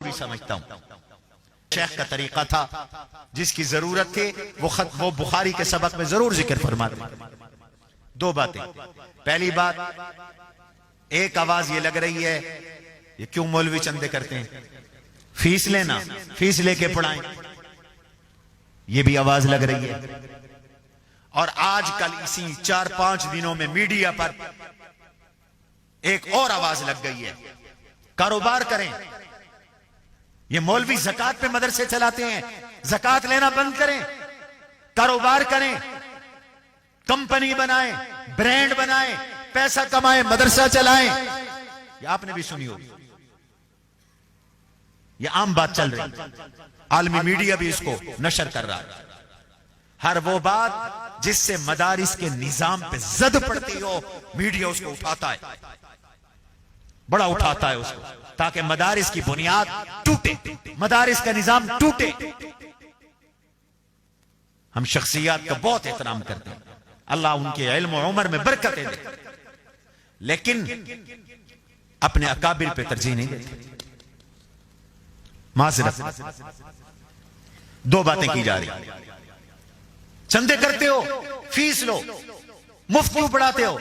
मौलवी समझता हूं। शेख का तरीका था, जिसकी जरूरत थी वो बुखारी के सबक में जरूर जिक्र फरमाते। दो बातें। पहली बात, एक आवाज ये लग रही है, ये क्यों मौलवी चंदे करते हैं, फीस लेना, फीस लेके पढ़ाएं, ये भी आवाज लग रही है। और आजकल इसी 4-5 दिनों में मीडिया पर एक और आवाज लग गई है, कारोबार करें। ये मौलवी ज़कात पे मदरसे चलाते हैं, ज़कात लेना बंद करें, कारोबार करें, कंपनी बनाएं, ब्रांड बनाएं, पैसा कमाएं, मदरसा चलाएं। ये आपने भी सुनी होगी, ये आम बात चल रही है, आलमी मीडिया भी इसको नशर कर रहा है। हर वो बात जिससे मदारिस के निजाम पे जद पड़ती हो, मीडिया उसको उठाता है, बड़ा उठाता है उसको, ताकि मदारिस की बुनियाद टूटे, मदारिस का निजाम टूटे। हम शख्सियत का बहुत एहतराम करते हैं, अल्लाह उनके इल्म और उम्र में बरकतें दे, लेकिन अपने अकाबिर पे तरजीह नहीं देते। माज़रत, दो बातें की जा रही, चंदे करते हो, फीस लो, मुफ्त क्यों पढ़ाते हो।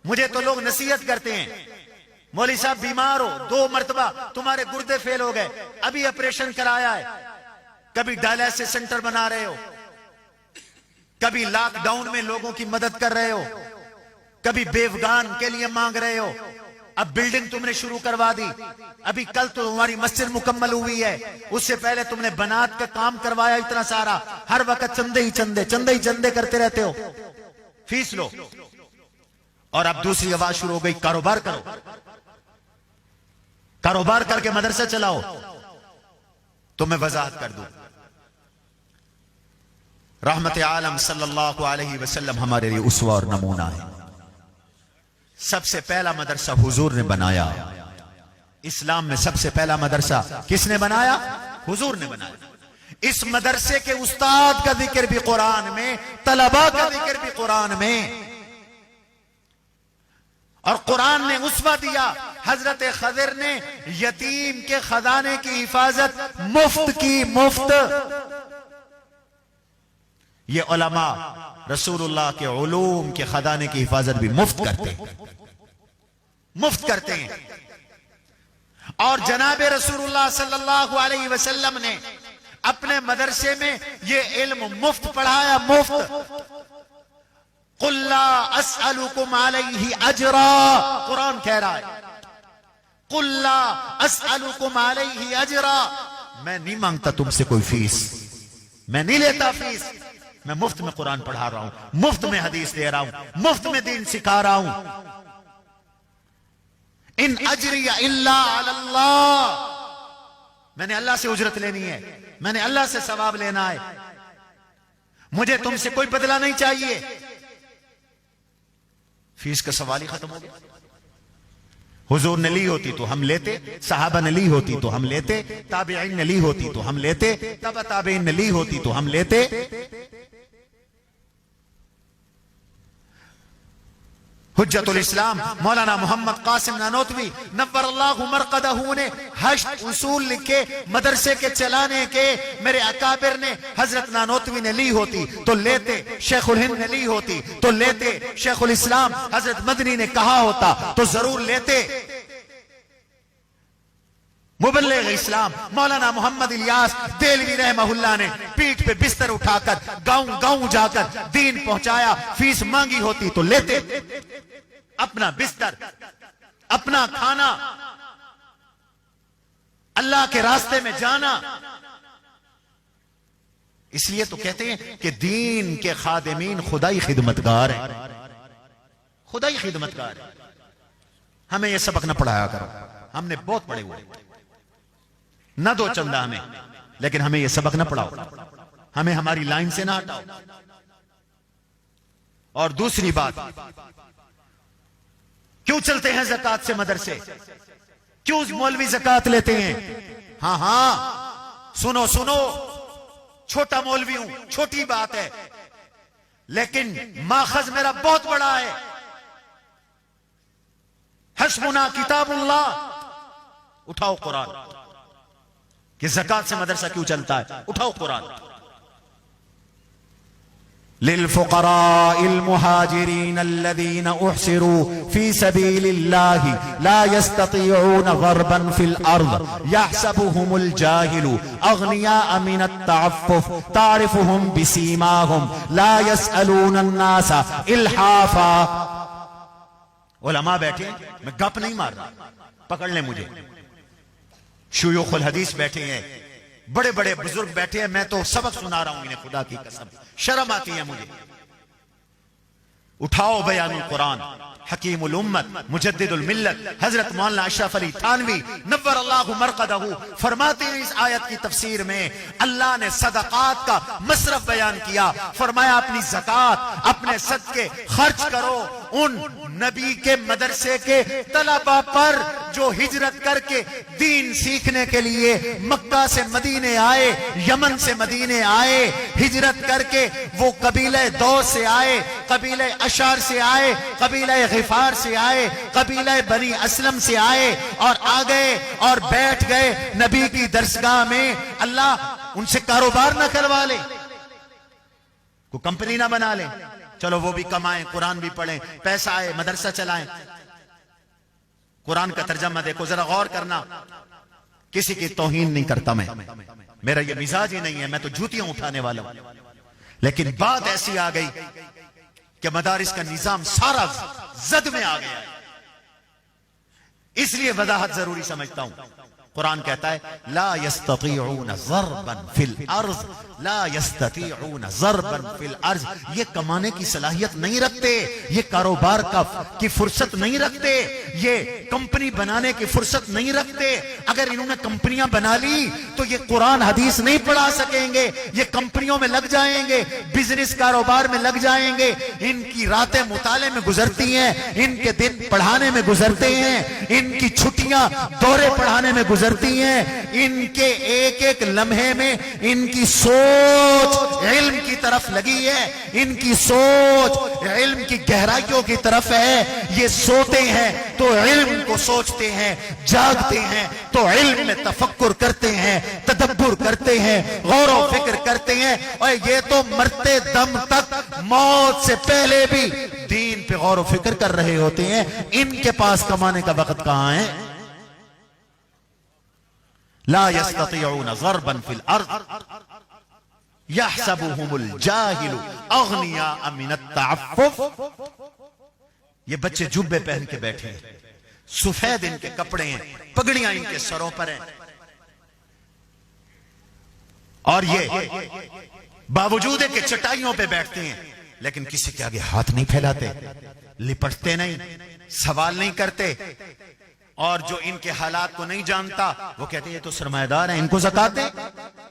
मुझे तो लोग नसीहत करते हैं, मौलवी साहब बीमार हो, 2 मरतबा तुम्हारे गुर्दे फेल हो गए, अभी ऑपरेशन कराया है, कभी डायलिसिस सेंटर बना रहे हो, कभी लॉकडाउन में लोगों की मदद कर रहे हो, कभी बेवगान के लिए मांग रहे हो, अब बिल्डिंग तुमने शुरू करवा दी, अभी कल तो तुम्हारी मस्जिद मुकम्मल हुई है, उससे पहले तुमने बनात का काम करवाया इतना सारा, हर वक्त चंदे ही चंदे, चंदे ही चंदे करते रहते हो, फीस लो। और अब दूसरी आवाज शुरू हो गई, कारोबार करो, कारोबार करके मदरसा चलाओ। तो मैं वजाहत कर दूं, रहमत आलम सल्लल्लाहु अलैहि वसल्लम हमारे लिए उसवा और नमूना है। सबसे पहला मदरसा हुजूर ने बनाया, इस्लाम में सबसे पहला मदरसा किसने बनाया, हुजूर ने बनाया। इस मदरसे के उस्ताद का जिक्र भी कुरान में, तलबा का जिक्र भी कुरान में, और कुरान ने उसवा दिया। हजरत खज़र ने यतीम के खजाने की हिफाजत मुफ्त की, मुफ्त। ये उलमा रसूलुल्लाह के उलूम के खजाने की हिफाजत भी मुफ्त करते हैं, मुफ्त करते हैं। और जनाबे रसूलुल्लाह सल्लल्लाहु अलैहि वसल्लम ने अपने मदरसे में ये इल्म मुफ्त पढ़ाया, मुफ्त। कुल्ला अस्अलुकुम अलैहि अजरा, कुरान कह रहा है, कुल्ला अस्अलुकुम अलैहि अजरा, मैं नहीं मांगता तुमसे कोई फीस, मैं नहीं लेता फीस, मैं मुफ्त में कुरान पढ़ा रहा हूं, मुफ्त में हदीस दे रहा हूं, मुफ्त में दीन सिखा रहा हूं। इन अजरिया इल्ला अल्लाह, मैंने अल्लाह से उजरत लेनी है, मैंने अल्लाह से सवाब लेना है, मुझे तुमसे कोई बदला नहीं चाहिए। फीस का सवाल ही खत्म हो गया। हुजूर ने ली होती तो हम लेते, सहाबा ने ली होती तो हम लेते, ताबईन ने ली होती तो हम लेते, तबा ताबईन ने ली होती तो हम लेते। हुज्जतुल इस्लाम मौलाना मोहम्मद कासिम नानोतवी नव्वरल्लाहु मरकदहू ने 8 उसूल लिखे मदरसे के चलाने के। मेरे अकाबिर ने, हजरत नानोतवी ने ली होती तो लेते, शेखुल हिंद ने ली होती तो लेते, शेखुल इस्लाम हजरत मदनी ने कहा होता तो जरूर लेते। मुबल्लिग इस्लाम मौलाना मोहम्मद इलियास देलवी रहमहुल्लाह ने पीठ पे बिस्तर उठाकर गांव गांव जाकर दीन पहुंचाया। फीस मांगी होती तो लेते, अपना बिस्तर, अपना खाना, अल्लाह के रास्ते में जाना। इसलिए तो कहते हैं कि दीन के खादिमीन खुदाई खिदमतगार है, खुदाई खिदमतगार है। हमें यह सबक न पढ़ाया करो, हमने बहुत पढ़े हुए, न दो चंदा हमें, लेकिन हमें यह सबक न पढ़ाओ, हमें हमारी लाइन से ना हटाओ। और दूसरी बात, क्यों चलते हैं ज़कात से मदरसे, क्यों मौलवी ज़कात लेते हैं? हां हां, सुनो सुनो, छोटा मौलवी हूं, छोटी बात है, लेकिन माखज मेरा बहुत बड़ा है। हस्बुना किताबुल्लाह, उठाओ कुरान, कि ज़कात से मदरसा क्यों चलता है? उठाओ कुरान। लिलफुक़राइल मुहाजिरीन अल्लज़ीना उहसिरू फी सबीलिल्लाहि ला यस्ततीऊन ज़रबन फिल अर्ज़ यहसबुहुमुल जाहिलु अग़निया मिनत तअफ्फुफ़ तारिफुहुम बिसीमाहुम ला यसअलून अन्नासा इल्हाफ़ा। उलमा बैठे, मैं गप नहीं मार रहा, पकड़ ले मुझे। शुयूख़ुल हदीस बैठे हैं, बड़े बड़े बुजुर्ग बैठे हैं, मैं तो सबक सुना रहा हूं इन्हें, खुदा की कसम शर्म आती है मुझे। उठाओ बयानुल कुरान, हकीमुल उम्मत मुजद्दिदुल मिल्लत हजरत मौलाना अशरफ अली थानवी नव्वर अल्लाहु मरक़दहू फरमाते हैं, इस आयत की तफसीर में अल्लाह ने सदक़ात का मसरफ बयान किया। फरमाया अपनी ज़कात, अपने सदके खर्च करो उन नबी के मदरसे के तलबा पर जो हिजरत करके दीन सीखने के लिए मक्का से मदीने आए, यमन से मदीने आए, हिजरत करके वो कबीले दौस से आए, कबीले अशार से आए, कबीले गिफार से आए, कबीले बनी असलम से आए और आ गए और बैठ गए नबी की दरसगाह में। अल्लाह उनसे कारोबार ना करवा ले, को कंपनी ना बना ले, चलो वो भी कमाएं, कुरान भी पढ़ें, पैसा आए, मदरसा चलाएं। कुरान का तर्जमा देखो, जरा गौर करना। किसी की तौहीन नहीं करता मैं, मेरा ये मिजाज ही नहीं है, मैं तो जूतियां उठाने वाला हूं। लेकिन बात ऐसी आ गई कि मदारिस का निजाम सारा जद में आ गया है, इसलिए वजाहत जरूरी समझता हूं। कुरान कहता है ला यस्ततीऊन ज़रबन फिल अर्ज़, ला यस्ततीऊन ज़रबन फिल अर्ज़। ये कमाने की सलाहियत नहीं रखते, ये कारोबार की फुर्सत नहीं रखते, ये कंपनी बनाने की फुर्सत नहीं रखते। अगर इन्होंने कंपनियां बना ली तो ये कुरान हदीस नहीं पढ़ा सकेंगे, ये कंपनियों में लग जाएंगे, बिजनेस कारोबार में लग जाएंगे। इनकी रातें मुताले में गुजरती हैं, इनके दिन पढ़ाने में गुजरते हैं, इनकी छुट्टियां दौरे पढ़ाने में गुजरती हैं, इनके एक एक लम्हे में इनकी सोच इल्म की तरफ लगी है, इनकी सोच इल्म की गहराइयों की तरफ है। ये सोते हैं तो इल्म को सोचते हैं, जागते हैं तो इल्म में तफक्कुर करते हैं, तदब्बुर करते हैं, गौर व फिक्र करते हैं। और ये तो मरते दम तक, मौत से पहले भी दीन पे गौर व फिक्र कर रहे होते हैं। इनके पास कमाने का वक्त कहां है? ला यस्ततीऊन ज़रबन फिल अर्ज़ यहसबुहुमुल जाहिलु अग़निया मिनत तअफ्फुफ़। ये बच्चे जुब्बे पहन के बैठे हैं, सफेद इनके कपड़े हैं, पगड़ियां इनके सरों पर हैं, और ये बावजूद के चटाइयों पे बैठते हैं, लेकिन किसी के आगे हाथ नहीं फैलाते, लिपटते नहीं, सवाल नहीं करते। और जो इनके हालात को नहीं जानता वो कहते हैं ये तो सरमायादार है, इनको ज़कात दे।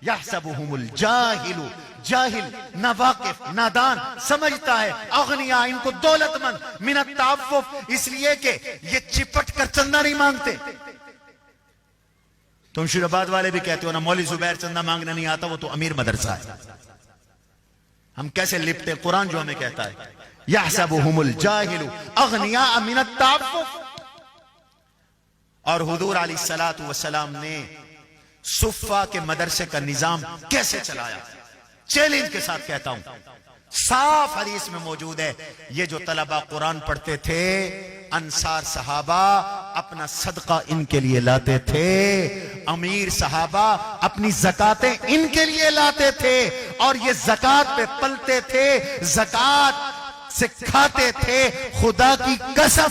यहसबुहुमुल जाहिलु, जाहिल नावाकिफ नादान समझता है, अग़निया इनको दौलतमंद, मिनत तअफ्फुफ़ इसलिए कि ये चिपट कर चंदा नहीं मांगते। तुम शुराबाद वाले भी कहते हो ना, मौलवी जुबैर चंदा मांगना नहीं आता, वो तो अमीर मदरसा है। हम कैसे लिपटे? कुरान जो हमें कहता है यहसबुहुमुल जाहिलु अग़निया मिनत तअफ्फुफ़। और हुजूर अलैहिस्सलातु वस्सलाम ने सुफ़ा के मदरसे का निजाम कैसे चलाया, चैलेंज के साथ कहता हूं, साफ हदीस में मौजूद है। ये जो तलबा कुरान पढ़ते थे, अंसार सहाबा अपना सदका इनके लिए लाते थे, अमीर सहाबा अपनी ज़कातें इनके लिए लाते थे, और ये ज़कात पे पलते थे, ज़कात से खाते थे। खुदा की कसम,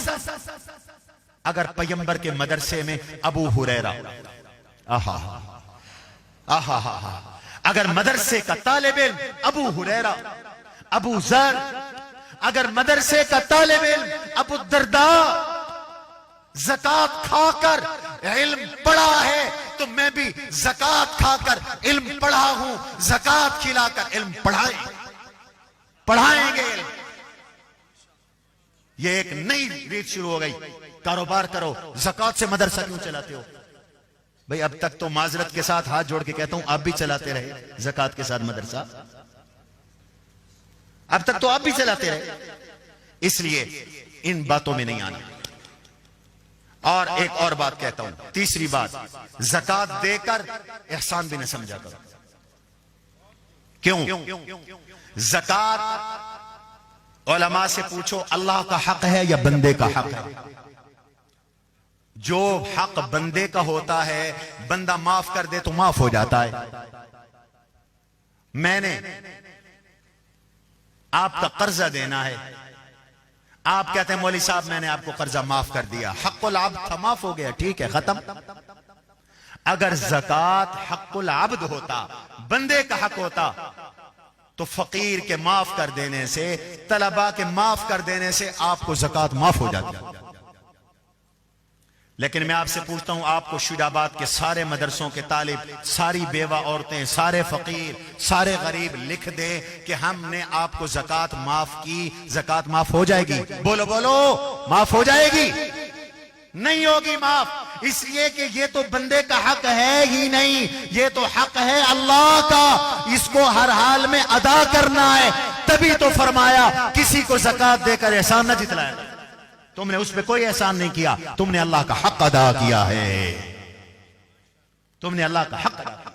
अगर पैगंबर के मदरसे में अबू हुरैरा, आहा आहा आहा, अगर मदरसे का तालिब इल्म अबू हुरैरा, अबू ज़र, अगर मदरसे का तालिब इल्म अबू दरदा ज़कात खाकर इल्म पढ़ा है, तो मैं भी ज़कात खाकर इल्म पढ़ा हूं, ज़कात खिलाकर इल्म पढ़ाएंगे। ये एक नई रीत शुरू हो गई, कारोबार करो, ज़कात से मदरसा क्यों चलाते हो? भाई अब तक तो माजरत के साथ हाथ जोड़ के कहता हूं, आप भी चलाते रहे ज़कात के साथ मदरसा, अब तक तो आप भी चलाते रहे, इसलिए इन बातों में नहीं आना। और एक और बात कहता हूं, तीसरी बात, ज़कात देकर एहसान भी न समझा करो। क्यों? ज़कात उलमा से पूछो, अल्लाह का हक है या बंदे का हक है? जो हक बंदे का होता है, बंदा माफ कर दे तो माफ हो जाता है। मैंने आपका कर्जा देना है, आप कहते हैं मौलवी साहब मैंने आपको कर्जा माफ कर दिया, हक़्क़ुल अब्द था, माफ हो गया, ठीक है, खत्म। अगर ज़कात हक़्क़ुल अब्द होता, बंदे का हक होता, तो फकीर के माफ कर देने से, तलबा के माफ कर देने से आपको ज़कात माफ हो जाती। लेकिन मैं आपसे पूछता हूं, आपको शुजाबाद के सारे मदरसों के तालिब, सारी बेवा औरतें, सारे फकीर, सारे गरीब लिख दें कि हमने आपको ज़कात माफ की, ज़कात माफ हो जाएगी? बोलो बोलो, माफ हो जाएगी? नहीं होगी माफ, इसलिए कि ये तो बंदे का हक है ही नहीं, ये तो हक है अल्लाह का, इसको हर हाल में अदा करना है। तभी तो फरमाया किसी को ज़कात देकर एहसान न जितलाया। तुमने उस पर कोई एहसान नहीं किया, तुमने अल्लाह का हक अदा किया है, तुमने अल्लाह का हक अदा किया।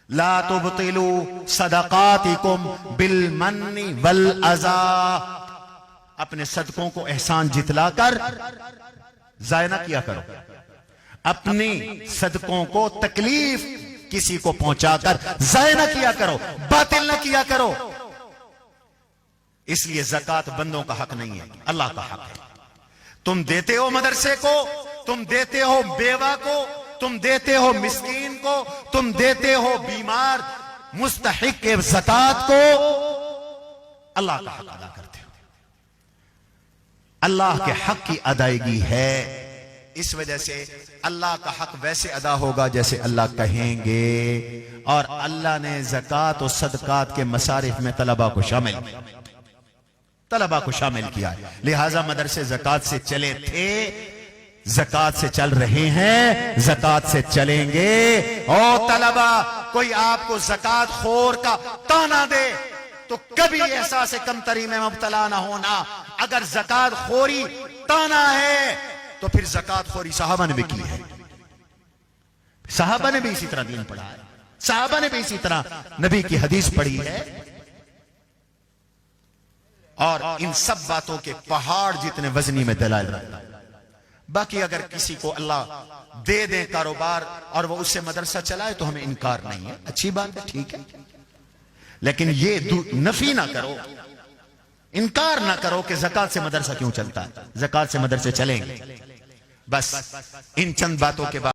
ला तुबतिलू सदकातिकुम बिल मन्नी वल अज़ा, अपने सदकों को एहसान जितलाकर जाया ना किया करो, अपनी सदकों को तकलीफ किसी को पहुंचाकर जाया ना किया करो, बातिल ना किया करो। इसलिए ज़कात बंदों का हक नहीं है, अल्लाह का हक है। तुम देते हो मदरसे को, तुम देते हो बेवा को, तुम देते हो मिस्कीन को, तुम देते हो बीमार मुस्तहिक के ज़कात को, अल्लाह का हक अदा करते हो। अल्लाह के हक की अदायगी है, इस वजह से अल्लाह का हक वैसे अदा होगा जैसे अल्लाह कहेंगे। और अल्लाह ने ज़कात और सदकात के मसारिफ में तलबा को शामिल किया है। लिहाजा मदरसे ज़कात से चले थे, ज़कात से चल रहे हैं, ज़कात से चलेंगे। और तलबा, कोई आपको ज़कात खोर का ताना दे तो कभी एहसास कमतरी में मुब्तला ना होना। अगर ज़कात खोरी ताना है तो फिर ज़कात खोरी सहाबा ने भी की है, सहाबा ने भी इसी तरह दीन पढ़ा है, सहाबा ने भी इसी तरह नबी की हदीस पढ़ी है। और इन सब बातों के पहाड़ जितने वजनी में दलाइल रहता है। बाकी अगर किसी को अल्लाह दे दे कारोबार और वो उससे मदरसा चलाए तो हमें इनकार नहीं है, अच्छी बात है, ठीक है। लेकिन ये नफी ना करो, इनकार ना करो कि ज़कात से मदरसा क्यों चलता है, ज़कात से मदरसे चलेंगे। बस इन चंद बातों के बाद